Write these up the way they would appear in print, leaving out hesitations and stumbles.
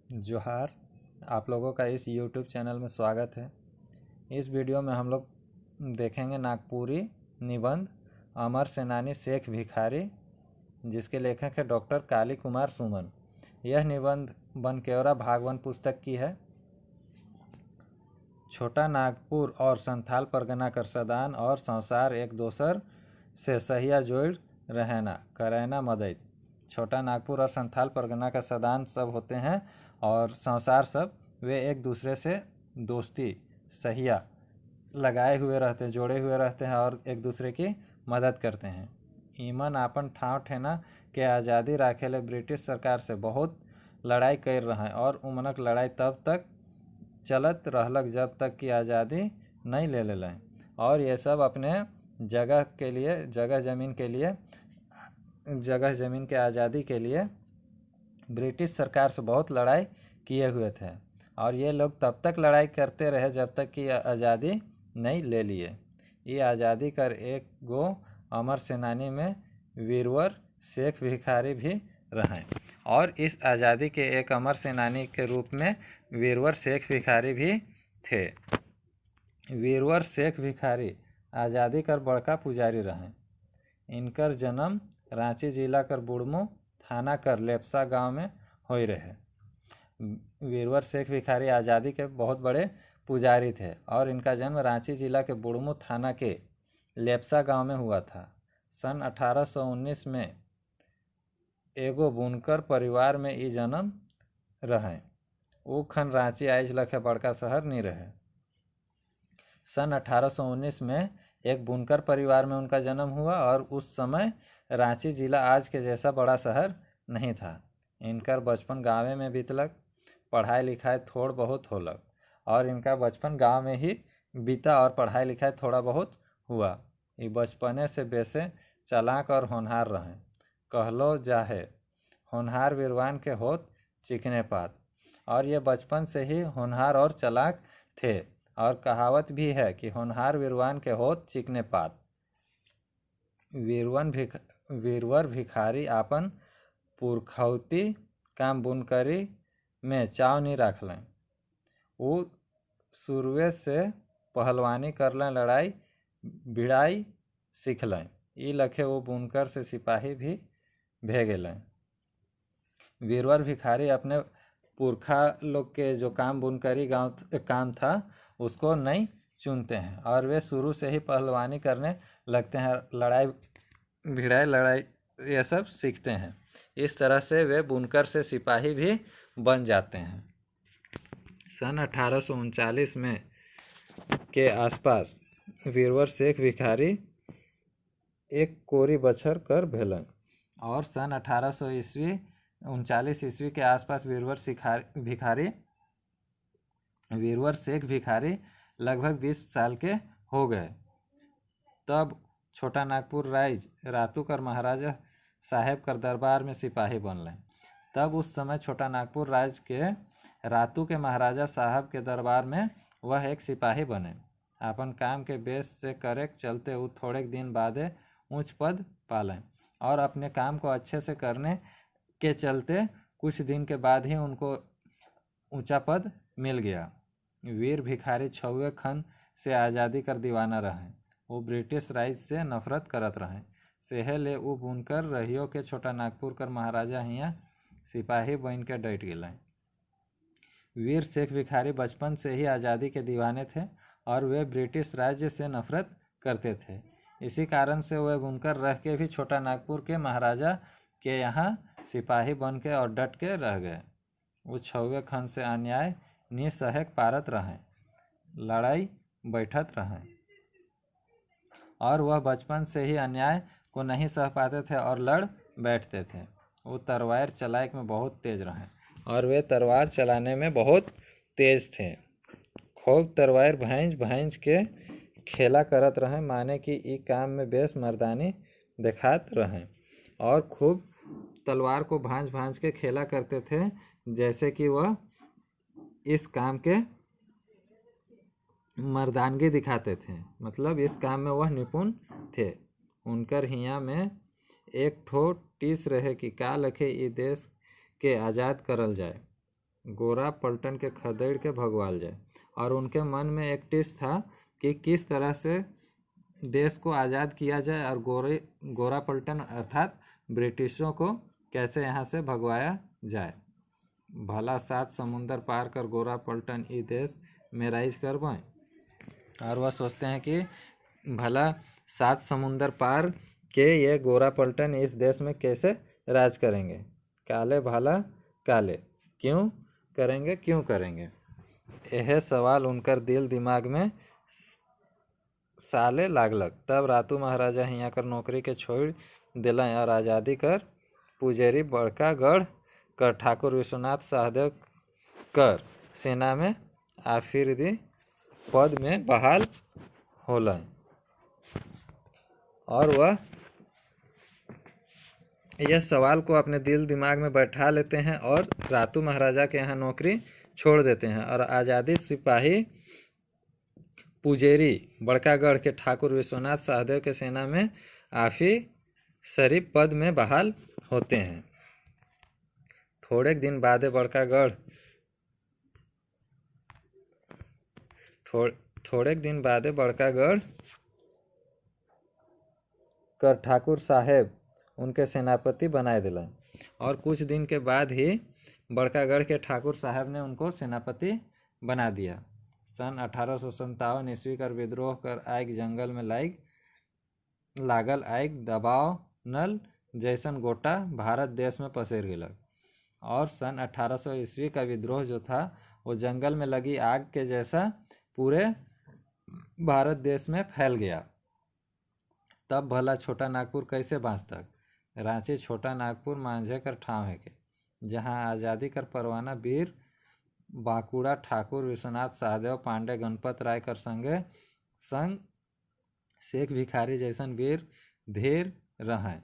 जोहार। आप लोगों का इस YouTube चैनल में स्वागत है। इस वीडियो में हम लोग देखेंगे नागपुरी निबंध अमर सेनानी शेख भिखारी, जिसके लेखक है डॉक्टर काली कुमार सुमन। यह निबंध बनकेवरा भागवन पुस्तक की है। छोटा नागपुर और संथाल परगना कर सदान और संसार एक दोसर से सहिया जोड़ रहना करैना मदद। छोटा नागपुर और संथाल परगना का सदान सब होते हैं और संसार सब वे एक दूसरे से दोस्ती सहिया लगाए हुए रहते हैं, जोड़े हुए रहते हैं और एक दूसरे की मदद करते हैं। ईमन आपन ठाव ठेना के आज़ादी राखेले ब्रिटिश सरकार से बहुत लड़ाई कर रहे हैं और उमनक लड़ाई तब तक चलत रहलक जब तक कि आज़ादी नहीं ले लें। और ये सब अपने जगह के लिए, जगह ज़मीन के आज़ादी के लिए ब्रिटिश सरकार से बहुत लड़ाई किए हुए थे और ये लोग तब तक लड़ाई करते रहे जब तक कि आज़ादी नहीं ले लिए। ये आज़ादी कर एक गो अमर सेनानी में वीरवर शेख भिखारी भी रहे और इस आज़ादी के एक अमर सेनानी के रूप में वीरवर शेख भिखारी भी थे। वीरवर शेख भिखारी आज़ादी कर बड़का पुजारी रहे। इनकर जन्म रांची जिला कर बुड़मू थाना कर लेप्सा गांव में हो रहे। वीरवर शेख भिखारी आज़ादी के बहुत बड़े पुजारी थे और इनका जन्म रांची जिला के बुड़मू थाना के लेप्सा गांव में हुआ था। सन 1819 में एगो बुनकर परिवार में ई जन्म रहे। वो खन रांची आइज लखे बड़का शहर नहीं रहे। सन 1819 में एक बुनकर परिवार में उनका जन्म हुआ और उस समय रांची जिला आज के जैसा बड़ा शहर नहीं था। इनकर बचपन गाँव में बीतलक, पढ़ाई लिखाई थोड़ बहुत होलक और इनका बचपन गांव में ही बीता और पढ़ाई लिखाई थोड़ा बहुत हुआ। ये बचपने से बेसे चालाक और होनहार रहे। कहलो जाहे होनहार वीरवान के होत चिकने पात। और ये बचपन से ही होनहार और चालाक थे और कहावत भी है कि होनहार वीरवान के होत चिकने पात। वीरवर भिखारी आपन पुरखौती काम बुनकरी में चाव नहीं रखलें। वो शुरुए से पहलवानी करलें, लड़ाई भिड़ाई सीखलें। ई लखे वो बुनकर से सिपाही भी भे गेलें। वीरवर भिखारी अपने पुरखा लोग के जो काम बुनकरी काम था उसको नहीं चुनते हैं और वे शुरू से ही पहलवानी करने लगते हैं, लड़ाई भिड़ाई ये सब सीखते हैं। इस तरह से वे बुनकर से सिपाही भी बन जाते हैं। सन 1839 में के आसपास वीरवर शेख भिखारी एक कोरी बछर कर भेलन और सन 1839 ईस्वी के आसपास वीरवर शेख भिखारी लगभग 20 साल के हो गए। तब छोटा नागपुर राइज रातू कर महाराजा साहेब कर दरबार में सिपाही बनले। तब उस समय छोटा नागपुर राज के रातू के महाराजा साहब के दरबार में वह एक सिपाही बने। अपन काम के बेस से करे चलते वो थोड़े दिन बादे ऊंच पद पालें और अपने काम को अच्छे से करने के चलते कुछ दिन के बाद ही उनको ऊंचा पद मिल गया। वीर भिखारी छुए खन से आज़ादी कर दीवाना रहे। वो ब्रिटिश राज से नफरत करत रहे। सेहले वो बुनकर रहियो के छोटा नागपुर कर महाराजा हियाँ सिपाही बन के डट गए। वीर शेख भिखारी बचपन से ही आज़ादी के दीवाने थे और वे ब्रिटिश राज्य से नफरत करते थे। इसी कारण से वे बुनकर रह के भी छोटा नागपुर के महाराजा के यहाँ सिपाही बन के और डट के रह गए। वो छुए खन से अन्याय निसहक पारत रहें, लड़ाई बैठत रहें और वह बचपन से ही अन्याय को नहीं सह पाते थे और लड़ बैठते थे। वो तलवार चलाने में बहुत तेज रहे और वे तलवार चलाने में बहुत तेज थे। खूब तलवार भांज के खेला करत रहे, माने कि ई काम में बेस मर्दानी दिखात रहे और खूब तलवार को भांज के खेला करते थे, जैसे कि वह इस काम के मर्दानगी दिखाते थे। मतलब इस काम में वह निपुण थे। उनकर हिया में एक ठो टीस रहे कि का लखे ई देश के आज़ाद करल जाए। गोरा पलटन के खदेड़ के भगवाल जाए। और उनके मन में एक टिस था कि किस तरह से देश को आज़ाद किया जाए और गोरा पलटन अर्थात ब्रिटिशों को कैसे यहाँ से भगवाया जाए। भला 7 समुंदर पार कर गोरा पलटन इस देश में राइज कर पाए। और वह सोचते हैं कि भला 7 समुंदर पार के ये गोरा पलटन इस देश में कैसे राज करेंगे। काले भाला काले क्यों करेंगे। यह सवाल उनकर दिल दिमाग में साले लागलक। तब रातू महाराजा हियाँ कर नौकरी के छोड़ दिल और आज़ादी कर पुजेरी बड़का गढ़ कर ठाकुर विश्वनाथ सहदेव कर सेना में आफरीदी पद में बहाल होलन। और वह यह सवाल को अपने दिल दिमाग में बैठा लेते हैं और रातू महाराजा के यहाँ नौकरी छोड़ देते हैं और आज़ादी सिपाही पुजेरी बड़कागढ़ के ठाकुर विश्वनाथ सहदेव के सेना में आफीसरी पद में बहाल होते हैं। थोड़े दिन बाद बड़कागढ़ कर ठाकुर साहेब उनके सेनापति बनाए दिला। और कुछ दिन के बाद ही बड़कागढ़ के ठाकुर साहब ने उनको सेनापति बना दिया। सन 1857 ईस्वी कर विद्रोह कर आग जंगल में लागल आग दबाव नल जैसन गोटा भारत देश में पसर गया। और सन 1800 ईस्वी का विद्रोह जो था वो जंगल में लगी आग के जैसा पूरे भारत देश में फैल गया। तब भला छोटा नागपुर कैसे बाँचता। रांची छोटा नागपुर मांझे कर ठाव है के जहाँ आज़ादी कर परवाना वीर बांकुड़ा ठाकुर विश्वनाथ सहदेव पांडे गणपत राय कर संग शेख भिखारी जैसन वीर धीर रहे।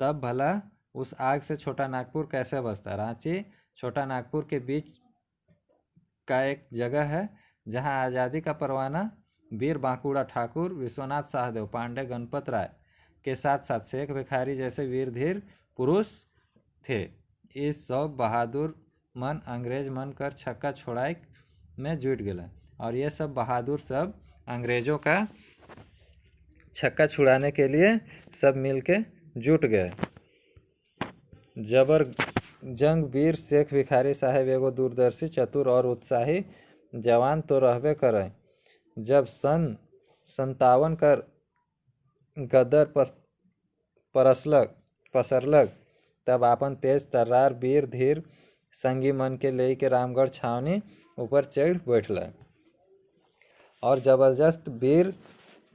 तब भला उस आग से छोटा नागपुर कैसे बचता। रांची छोटा नागपुर के बीच का एक जगह है जहां आज़ादी का परवाना वीर बांकुड़ा ठाकुर विश्वनाथ सहदेव पांडे गणपत राय के साथ साथ शेख भिखारी जैसे वीर धीर पुरुष थे। इस सब बहादुर मन अंग्रेज मन कर छक्का छोड़ाई में जुट गया। और ये सब बहादुर सब अंग्रेजों का छक्का छुड़ाने के लिए सब मिलके जुट गए। जबर जंग वीर शेख भिखारी साहेब एगो दूरदर्शी चतुर और उत्साही जवान तो रहबे करे। जब सन 57 कर गदर पसरलग तब आपन तेज तर्रार वीर धीर संगी मन के ले के रामगढ़ छावनी ऊपर चढ़ बैठल। और जबरदस्त वीर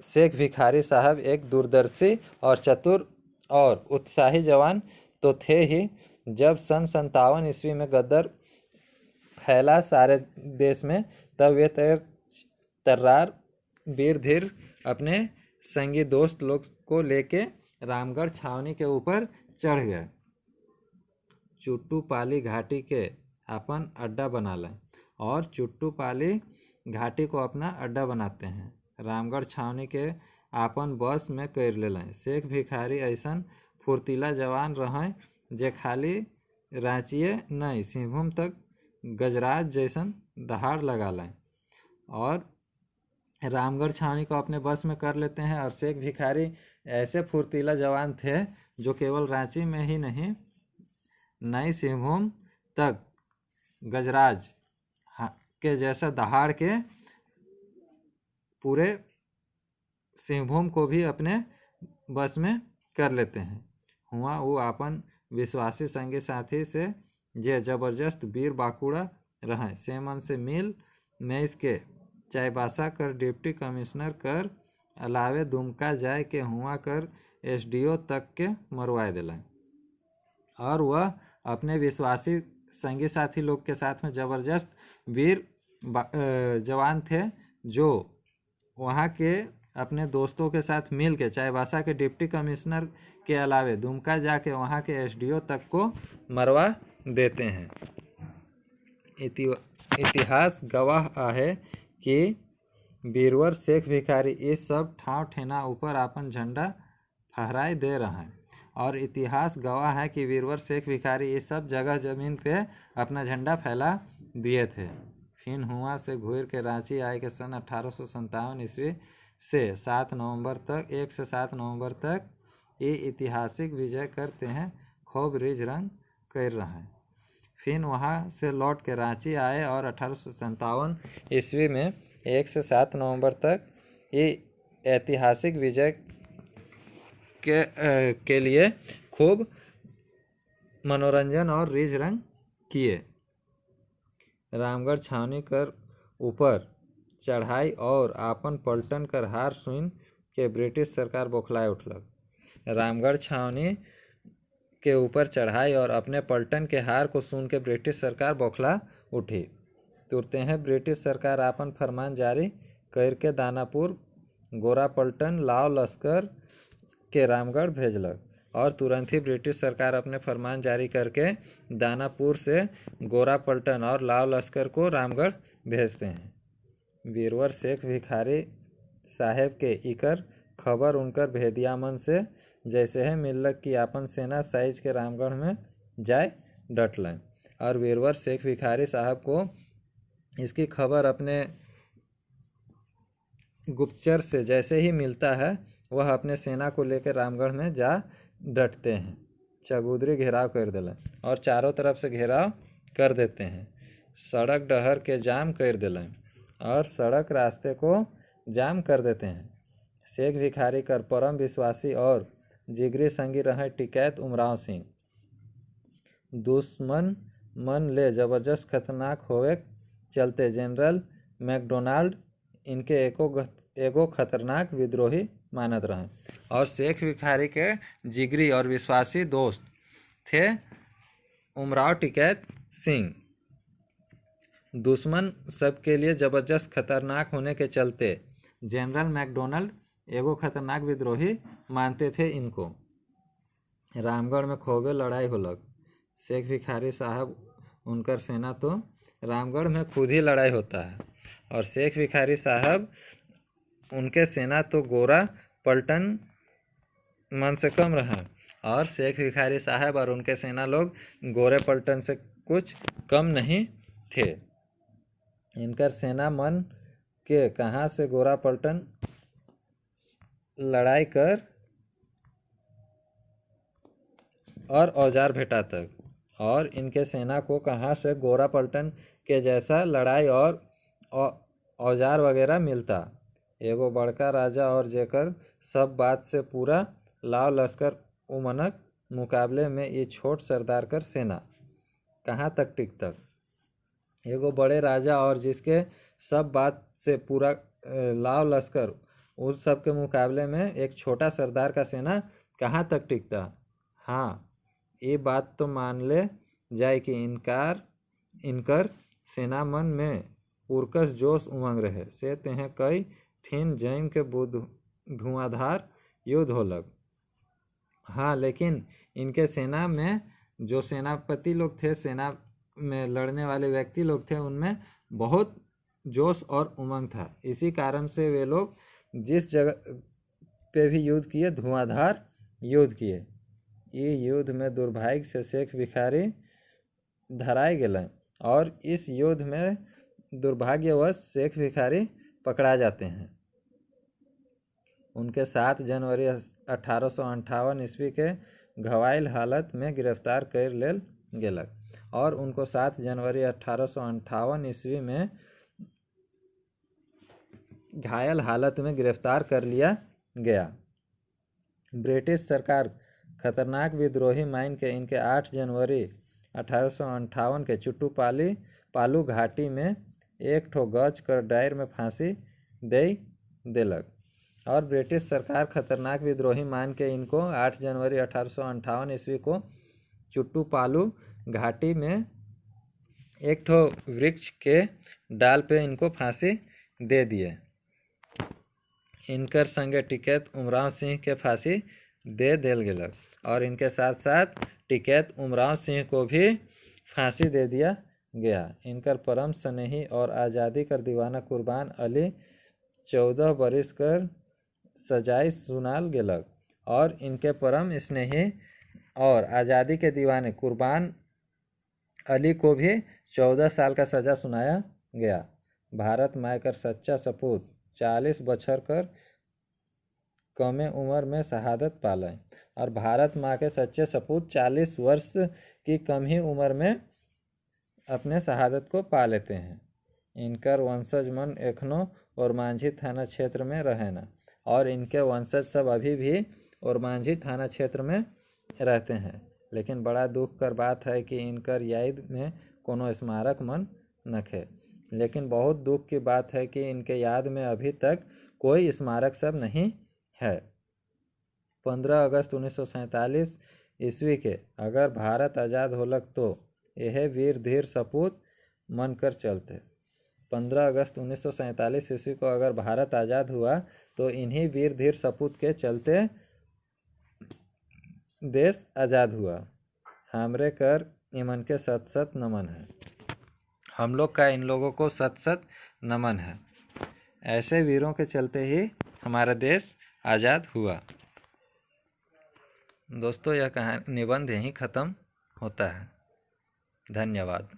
शेख भिखारी साहब एक दूरदर्शी और चतुर और उत्साही जवान तो थे ही। जब सन 57 ईस्वी में गदर फैला सारे देश में तब वे तर्रार वीर धीर अपने संगी दोस्त लोग को लेके रामगढ़ छावनी के ऊपर चढ़ गए। चुट्टूपाली घाटी के अपन अड्डा बना लें और चुट्टूपाली घाटी को अपना अड्डा बनाते हैं। रामगढ़ छावनी के आपन बस में कर लें। शेख भिखारी ऐसन फुर्तीला जवान रहें जे खाली रांचिए नहीं सिंहभूम तक गजराज जैसन दहाड़ लगा लें और रामगढ़ छावनी को अपने बस में कर लेते हैं। और शेख भिखारी ऐसे फुर्तीला जवान थे जो केवल रांची में ही नहीं नई सिंहभूम तक गजराज के जैसा दहाड़ के पूरे सिंहभूम को भी अपने बस में कर लेते हैं। हुआ वो अपन विश्वासी संगी साथी से जे जबरदस्त वीर बांकुड़ा रहे से मन से मिल में इसके चाईबासा कर डिप्टी कमिश्नर कर अलावे दुमका जाए के हुआ कर एसडीओ तक के मरवाए दिलाए। और वह अपने विश्वासी संगी साथी लोग के साथ में जबरदस्त वीर जवान थे जो वहाँ के अपने दोस्तों के साथ मिल के चाईबासा के डिप्टी कमिश्नर के अलावे दुमका जाके वहाँ के एसडीओ तक को मरवा देते हैं। इतिहास गवाह आहे कि बीरवर शेख भिखारी इस सब ठाव ठेना ऊपर अपन झंडा फहराए दे रहे हैं और इतिहास गवाह है कि वीरवर शेख भिखारी इस सब जगह जमीन पे अपना झंडा फैला दिए थे। फिर हुआ से घूर के रांची आए के सन 1857 ईस्वी से 7 नवंबर तक 1 से 7 नवंबर तक ये ऐतिहासिक विजय करते हैं खूब रिज रंग कर रहे हैं। फिर वहाँ से लौट के रांची आए और 1857 ईस्वी में 1 से 7 नवंबर तक ये ऐतिहासिक विजय के लिए खूब मनोरंजन और रिज रंग किए। रामगढ़ छावनी कर ऊपर चढ़ाई और आपन पलटन कर हार सुन के ब्रिटिश सरकार बौखलाए उठलक। रामगढ़ छावनी के ऊपर चढ़ाई और अपने पलटन के हार को सुन के ब्रिटिश सरकार बौखला उठी। तुरते हैं ब्रिटिश सरकार आपन फरमान जारी करके दानापुर गोरा पलटन लाव लश्कर के रामगढ़ भेजलक और तुरंत ही ब्रिटिश सरकार अपने फरमान जारी करके दानापुर से गोरा पलटन और लाव लश्कर को रामगढ़ भेजते हैं। वीरवर शेख भिखारी साहेब के इकर खबर उनकर भेदिया मन से जैसे है मिलक कि आपन सेना साइज के रामगढ़ में जाए डटलें और वीरवर शेख भिखारी साहब को इसकी खबर अपने गुप्तचर से जैसे ही मिलता है वह अपने सेना को लेकर रामगढ़ में जा डटते हैं। चगुदरी घेराव कर देलें और चारों तरफ से घेराव कर देते हैं। सड़क डहर के जाम कर देलें और सड़क रास्ते को जाम कर देते हैं। शेख भिखारी कर परम विश्वासी और जिगरी संगी रहे टिकैत उमराव सिंह दुश्मन मन ले जबरदस्त खतरनाक होवे चलते जनरल मैकडोनाल्ड इनके एगो खतरनाक विद्रोही मानत रहे और शेख भिखारी के जिगरी और विश्वासी दोस्त थे उमराव टिकैत सिंह। दुश्मन सबके लिए जबरदस्त खतरनाक होने के चलते जनरल मैकडोनाल्ड एगो खतरनाक विद्रोही मानते थे इनको। रामगढ़ में खूबे लड़ाई होलक। शेख भिखारी साहब उनकर सेना तो रामगढ़ में खुद ही लड़ाई होता है और शेख भिखारी साहब उनके सेना तो गोरा पलटन मन से कम रहा और शेख भिखारी साहब और उनके सेना लोग गोरे पलटन से कुछ कम नहीं थे। इनकर सेना मन के कहाँ से गोरा पलटन लड़ाई कर और औजार भेटा तक और इनके सेना को कहाँ से गोरा पलटन के जैसा लड़ाई और औजार वगैरह मिलता। एगो बड़का राजा और जेकर सब बात से पूरा लाव लश्कर उमनक मुकाबले में ये छोट सरदार कर सेना कहाँ तक टिक तक। एगो बड़े राजा और जिसके सब बात से पूरा लाव लश्कर उस सब के मुकाबले में एक छोटा सरदार का सेना कहाँ तक टिकता। हाँ ये बात तो मान ले जाए कि इनकर सेना मन में पुरकस जोश उमंग रहे से तेह कई ठिन जैम के धुआंधार युद्ध होलक। हाँ लेकिन इनके सेना में जो सेनापति लोग थे सेना में लड़ने वाले व्यक्ति लोग थे उनमें बहुत जोश और उमंग था। इसी कारण से वे लोग जिस जगह पे भी युद्ध किए धुआंधार युद्ध किए। ये युद्ध में दुर्भाग्य से शेख भिखारी धराए गए और इस युद्ध में दुर्भाग्यवश शेख भिखारी पकड़ा जाते हैं। उनके 7 जनवरी 1858 ईस्वी के घवायल हालत में गिरफ्तार कर लेल गेलक और उनको 7 जनवरी 1858 ईस्वी में घायल हालत में गिरफ्तार कर लिया गया। ब्रिटिश सरकार खतरनाक विद्रोही मान के इनके 8 जनवरी 1858 के चुट्टू पालू घाटी में एक ठो गज कर डायर में फांसी दे देलक और ब्रिटिश सरकार खतरनाक विद्रोही मान के इनको 8 जनवरी 1858 ईस्वी को चुट्टू पालू घाटी में एक ठो वृक्ष के डाल पे इनको फांसी दे दिए। इनकर संगे टिकैत उमराव सिंह के फांसी दे देल गेलक और इनके साथ साथ टिकैत उमराव सिंह को भी फांसी दे दिया गया। इनकर परम स्नेही और आज़ादी कर दीवाना कुर्बान अली 14 बरिस कर सजाई सुनाल गेलक और इनके परम स्नेही और आज़ादी के दीवाने कुर्बान अली को भी 14 साल का सज़ा सुनाया गया। भारत माँ कर सच्चा सपूत 40 बछर कर कमे उम्र में शहादत पालें। और भारत माँ के सच्चे सपूत 40 वर्ष की कम ही उम्र में अपने शहादत को पा लेते हैं। इनकर वंशज मन एखनो ओरमांझी थाना क्षेत्र में रहेना और इनके वंशज सब अभी भी ओरमांझी थाना क्षेत्र में रहते हैं। लेकिन बड़ा दुख कर बात है कि इनकर याद में कोनो स्मारक मन नखे। लेकिन बहुत दुख की बात है कि इनके याद में अभी तक कोई स्मारक सब नहीं है। 15 अगस्त 1947 ईस्वी के अगर भारत आज़ाद होलक तो यह वीर धीर सपूत मन कर चलते। 15 अगस्त 1947 ईस्वी को अगर भारत आज़ाद हुआ तो इन्हीं वीर धीर सपूत के चलते देश आज़ाद हुआ। हमरे कर इमन के सत सत नमन है। हम लोग का इन लोगों को सत सत नमन है। ऐसे वीरों के चलते ही हमारा देश आज़ाद हुआ। दोस्तों, यह कहानी निबंध यहीं ख़त्म होता है। धन्यवाद।